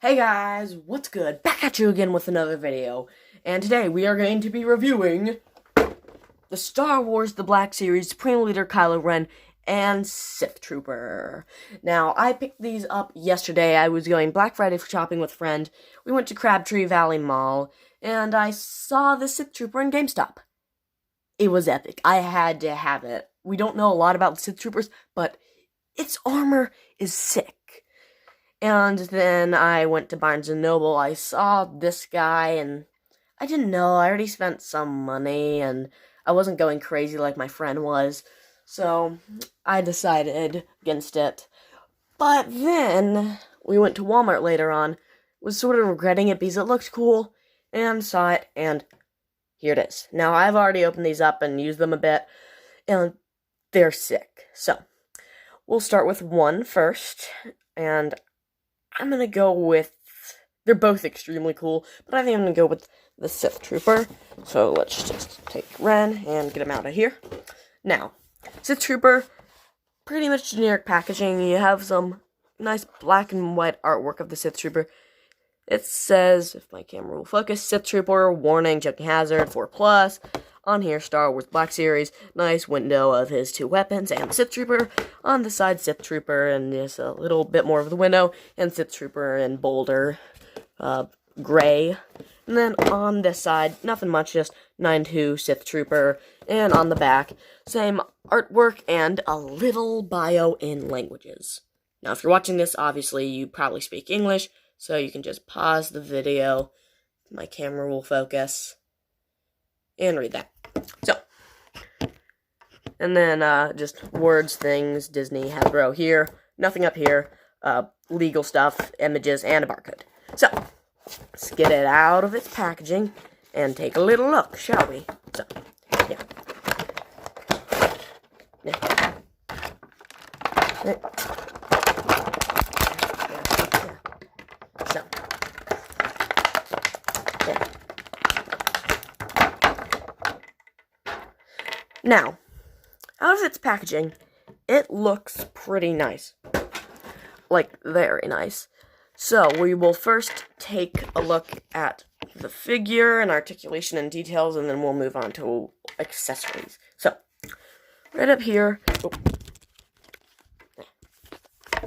Hey guys, what's good? Back at you again with another video. And today we are going to be reviewing the Star Wars The Black Series Supreme Leader Kylo Ren and Sith Trooper. Now, I picked these up yesterday. I was going Black Friday for shopping with a friend. We went to Crabtree Valley Mall, and I saw the Sith Trooper in GameStop. It was epic. I had to have it. We don't know a lot about the Sith Troopers, but its armor is sick. And then I went to Barnes & Noble. I saw this guy, and I didn't know. I already spent some money, and I wasn't going crazy like my friend was. So I decided against it. But then we went to Walmart later on. Was sort of regretting it because it looked cool, and saw it, and here it is. Now, I've already opened these up and used them a bit, and they're sick. So, we'll start with one first, and I'm gonna go with, they're both extremely cool, but I think I'm gonna go with the Sith Trooper. So let's just take Ren and get him out of here. Now, Sith Trooper, pretty much generic packaging. You have some nice black and white artwork of the Sith Trooper. It says, if my camera will focus, Sith Trooper, warning, jumping hazard, 4+. On here, Star Wars Black Series, nice window of his two weapons, and Sith Trooper. On the side, Sith Trooper, and just a little bit more of the window, and Sith Trooper in bolder, gray. And then on this side, nothing much, just 9-2 Sith Trooper. And on the back, same artwork and a little bio in languages. Now, if you're watching this, obviously, you probably speak English, so you can just pause the video. My camera will focus. And read that. So, and then just words, things, Disney, Hasbro here, nothing up here, legal stuff, images, and a barcode. So, let's get it out of its packaging and take a little look, shall we? So, yeah. So, yeah. Now, out of its packaging, it looks pretty nice. Like, very nice. So, we will first take a look at the figure and articulation and details, and then we'll move on to accessories. So, right up here,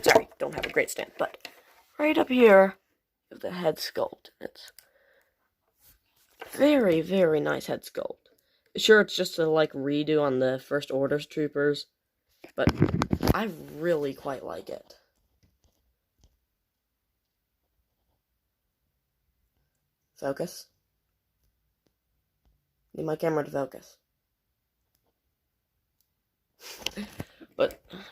sorry, don't have a great stand, but right up here is the head sculpt. It's very, very nice head sculpt. Sure, it's just a, redo on the First Order troopers, but I really quite like it. Focus. Need my camera to focus. But, come on.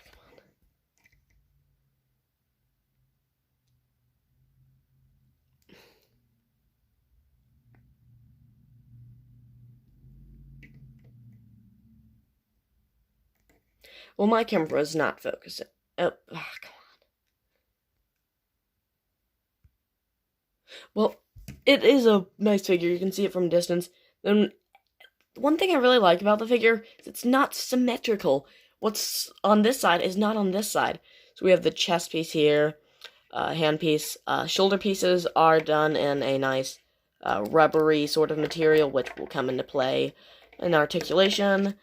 Well, my camera is not focusing. Oh, come on. Well, it is a nice figure. You can see it from a distance. Then, one thing I really like about the figure is it's not symmetrical. What's on this side is not on this side. So we have the chest piece here, hand piece. Shoulder pieces are done in a nice rubbery sort of material, which will come into play in articulation.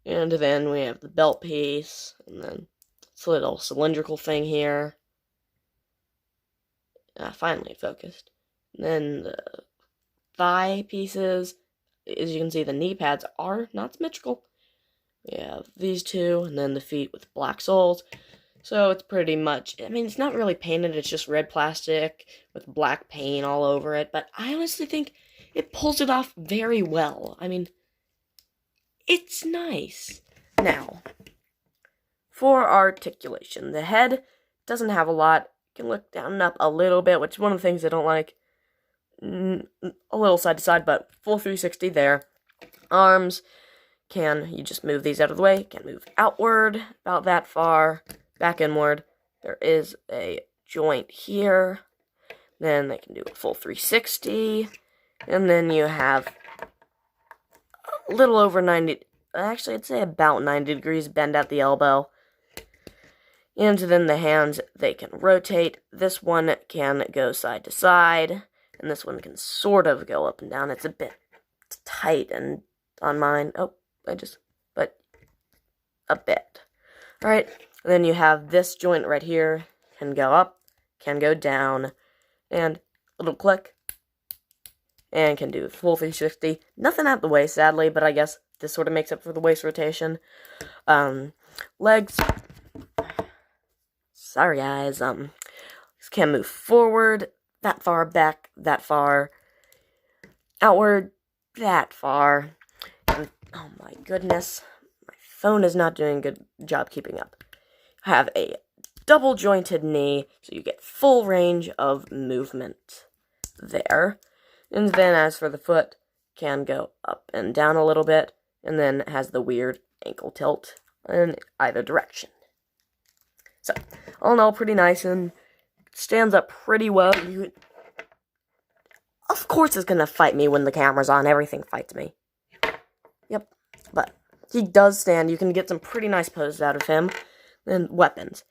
And then we have the belt piece, and then this little cylindrical thing here. Finally focused. And then the thigh pieces, as you can see, the knee pads are not symmetrical. We have these two, and then the feet with black soles. So it's pretty much, I mean, it's not really painted, it's just red plastic with black paint all over it. But I honestly think it pulls it off very well. I mean, it's nice. Now, for articulation, the head doesn't have a lot. You can look down and up a little bit, which is one of the things I don't like. A little side to side, but full 360 there. Arms, you just move these out of the way. Can move outward, about that far, back inward. There is a joint here. Then they can do a full 360. And then you have a little over 90, actually I'd say about 90 degrees bend at the elbow. And then the hands, they can rotate. This one can go side to side, and this one can sort of go up and down. It's a bit tight and on mine. Oh, but a bit. Alright, then you have this joint right here, can go up, can go down, and a little click, and can do full 360. Nothing at the waist, sadly, but I guess this sort of makes up for the waist rotation. Legs. Sorry, guys. This can move forward, that far, back, that far, outward, that far. And, oh my goodness, my phone is not doing a good job keeping up. I have a double jointed knee, so you get full range of movement there. And then as for the foot, can go up and down a little bit, and then has the weird ankle tilt in either direction. So, all in all, pretty nice, and stands up pretty well. Of course it's gonna fight me when the camera's on. Everything fights me. Yep, but he does stand. You can get some pretty nice poses out of him. Then weapons.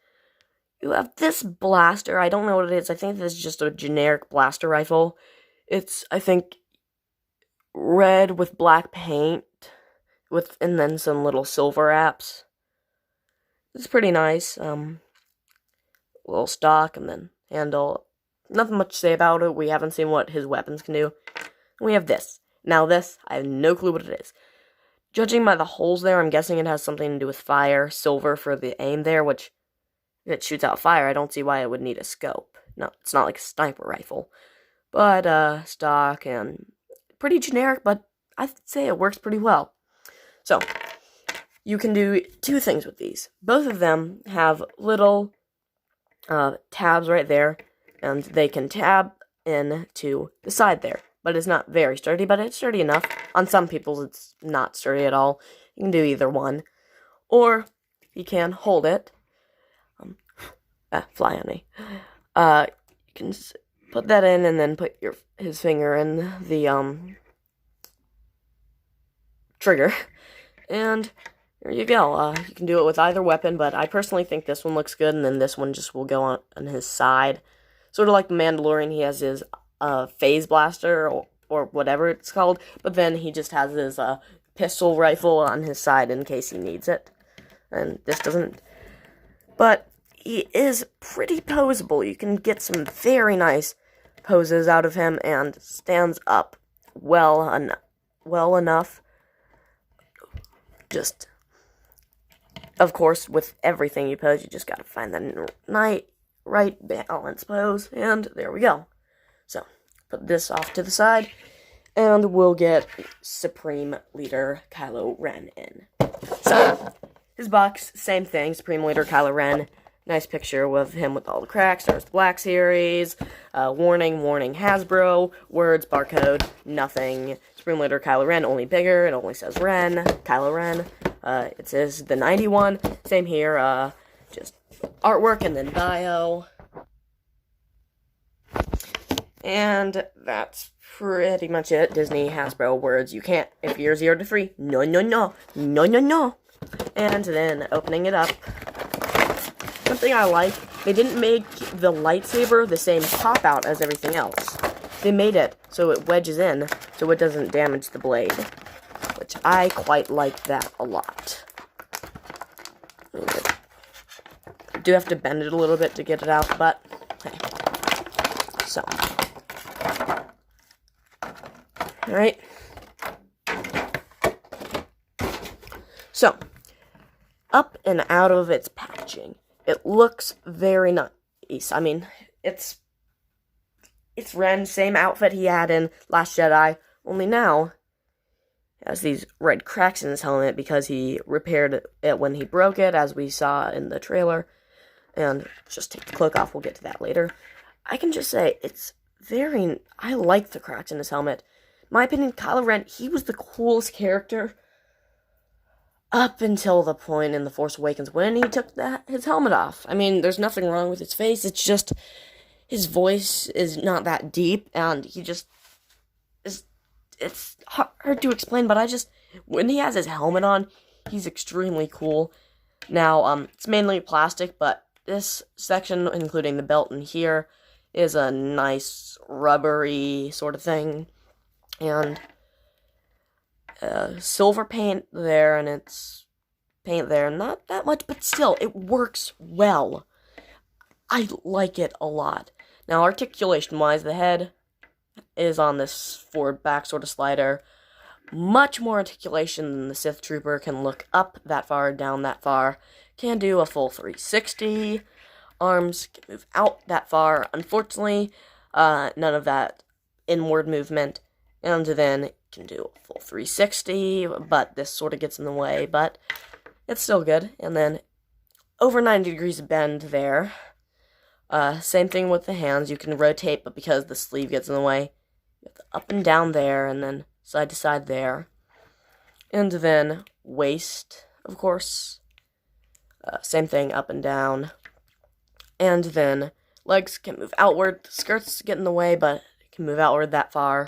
You have this blaster. I don't know what it is. I think this is just a generic blaster rifle. It's, I think, red with black paint, and then some little silver apps. It's pretty nice. Little stock, and then handle. Nothing much to say about it. We haven't seen what his weapons can do. And we have this. Now this, I have no clue what it is. Judging by the holes there, I'm guessing it has something to do with fire. Silver for the aim there, which, if it shoots out fire, I don't see why it would need a scope. No, it's not like a sniper rifle. But, stock, and pretty generic, but I'd say it works pretty well. So, you can do two things with these. Both of them have little tabs right there, and they can tab in to the side there. But it's not very sturdy, but it's sturdy enough. On some people's, it's not sturdy at all. You can do either one. Or, you can hold it. Fly on me. You can put that in, and then put his finger in the, trigger. And there you go. You can do it with either weapon, but I personally think this one looks good, and then this one just will go on his side. Sort of like the Mandalorian, he has his phase blaster, or whatever it's called, but then he just has his pistol rifle on his side in case he needs it. And this doesn't. But he is pretty poseable. You can get some very nice poses out of him, and stands up well enough. Just, of course, with everything you pose, you just gotta find that right balance pose, and there we go. So, put this off to the side, and we'll get Supreme Leader Kylo Ren in. So, his box, same thing, Supreme Leader Kylo Ren. Nice picture with him with all the cracks. There's the Black Series. Warning, Hasbro. Words, barcode, nothing. Supreme Leader Kylo Ren, only bigger. It only says Ren, Kylo Ren. It says the 91. Same here. Just artwork and then bio. And that's pretty much it. Disney, Hasbro, words. You can't, if you're 0 to 3. No. And then opening it up. Something I like, they didn't make the lightsaber the same pop out as everything else. They made it so it wedges in, so it doesn't damage the blade. Which I quite like that a lot. I do have to bend it a little bit to get it out, but hey. So. Alright. So. Up and out of its packaging. It looks very nice. I mean, it's Ren, same outfit he had in Last Jedi, only now he has these red cracks in his helmet because he repaired it when he broke it, as we saw in the trailer. And just take the cloak off, we'll get to that later. I can just say, I like the cracks in his helmet. In my opinion, Kylo Ren, he was the coolest character up until the point in The Force Awakens when he took his helmet off. I mean, there's nothing wrong with his face, it's just his voice is not that deep, and he just it's hard to explain, but when he has his helmet on, he's extremely cool. Now, it's mainly plastic, but this section, including the belt in here, is a nice rubbery sort of thing. And silver paint there, and it's paint there. Not that much, but still, it works well. I like it a lot. Now, articulation-wise, the head is on this forward back sort of slider. Much more articulation than the Sith Trooper. Can look up that far, down that far. Can do a full 360. Arms can move out that far. Unfortunately, none of that inward movement. And then can do a full 360, but this sort of gets in the way, but it's still good. And then over 90 degrees of bend there. Same thing with the hands. You can rotate, but because the sleeve gets in the way, you have the up and down there, and then side to side there. And then waist, of course. Same thing, up and down. And then legs can move outward. The skirts get in the way, but it can move outward that far.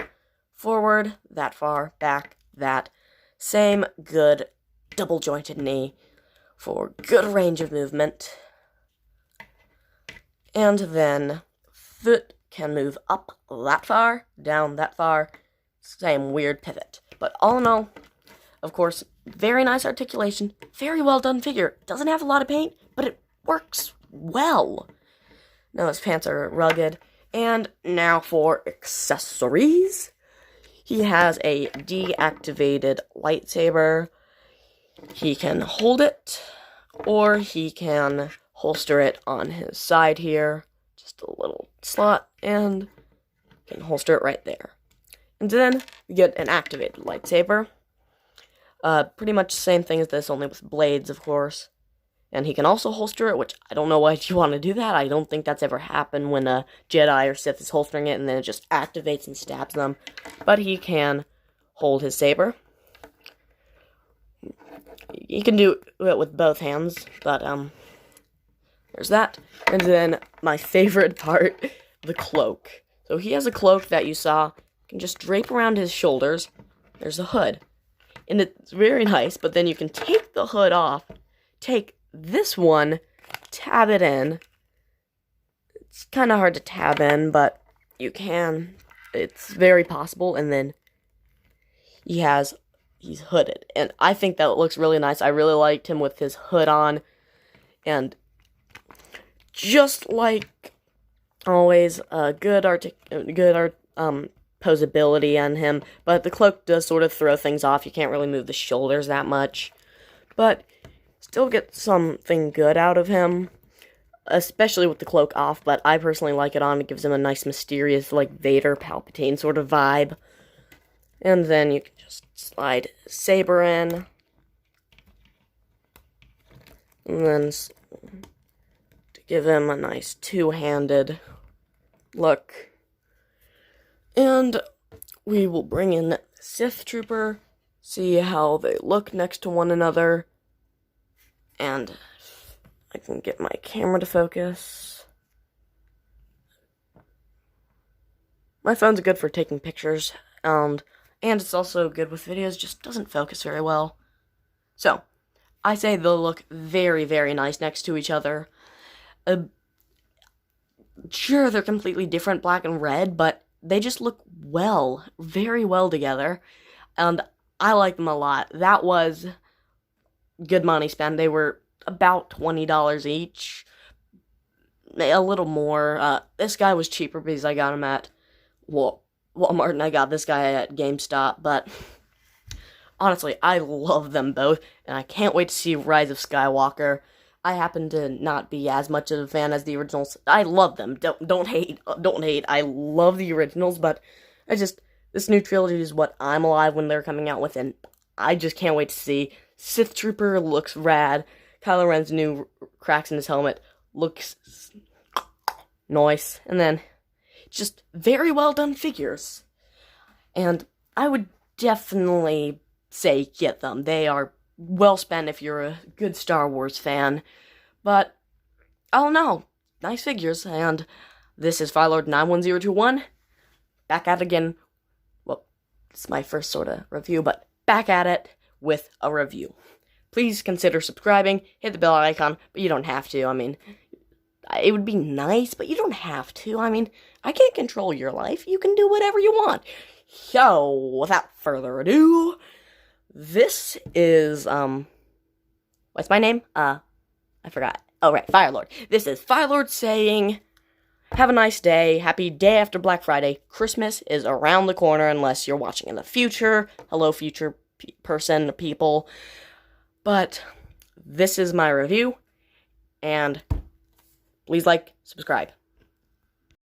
Forward, that far. Back, that. Same good double-jointed knee for good range of movement. And then foot can move up that far, down that far. Same weird pivot. But all in all, of course, very nice articulation. Very well done figure. Doesn't have a lot of paint, but it works well. Now his pants are rugged. And now for accessories. He has a deactivated lightsaber. He can hold it, or he can holster it on his side here. Just a little slot, and can holster it right there. And then we get an activated lightsaber. Pretty much the same thing as this, only with blades, of course. And he can also holster it, which I don't know why you want to do that. I don't think that's ever happened when a Jedi or Sith is holstering it and then it just activates and stabs them. But he can hold his saber. You can do it with both hands, but there's that. And then my favorite part, the cloak. So he has a cloak that you saw can just drape around his shoulders. There's a hood. And it's very nice, but then you can take the hood off, take this one, tab it in. It's kind of hard to tab in, but you can. It's very possible. And then he's hooded. And I think that looks really nice. I really liked him with his hood on. And just like always, good posability on him. But the cloak does sort of throw things off. You can't really move the shoulders that much. But still get something good out of him, especially with the cloak off, but I personally like it on. It gives him a nice, mysterious, like, Vader, Palpatine sort of vibe. And then you can just slide saber in. And then to give him a nice two-handed look. And we will bring in Sith Trooper, see how they look next to one another. And I can get my camera to focus. My phone's good for taking pictures, and it's also good with videos, just doesn't focus very well. So, I say they'll look very, very nice next to each other. Sure, they're completely different, black and red, but they just look well, very well together, and I like them a lot. That was good money spent. They were about $20 each, a little more. This guy was cheaper because I got him at Walmart, and I got this guy at GameStop, but honestly, I love them both, and I can't wait to see Rise of Skywalker. I happen to not be as much of a fan as the originals. I love them. Don't hate. I love the originals, but this new trilogy is what I'm alive when they're coming out with, and I just can't wait to see. Sith Trooper looks rad. Kylo Ren's new cracks in his helmet looks nice. And then, just very well done figures. And I would definitely say get them. They are well spent if you're a good Star Wars fan. But, I don't know. Nice figures. And this is Firelord91021. Back at it again. Well, it's my first sort of review, but back at it with a review. Please consider subscribing, hit the bell icon, but you don't have to. I mean, It would be nice, but you don't have to. I mean, I can't control your life. You can do whatever you want. So, without further ado, this is, what's my name? I forgot. Oh, right, Firelord. This is Firelord saying, have a nice day. Happy day after Black Friday. Christmas is around the corner unless you're watching in the future. Hello, future people. But this is my review, and please like, subscribe.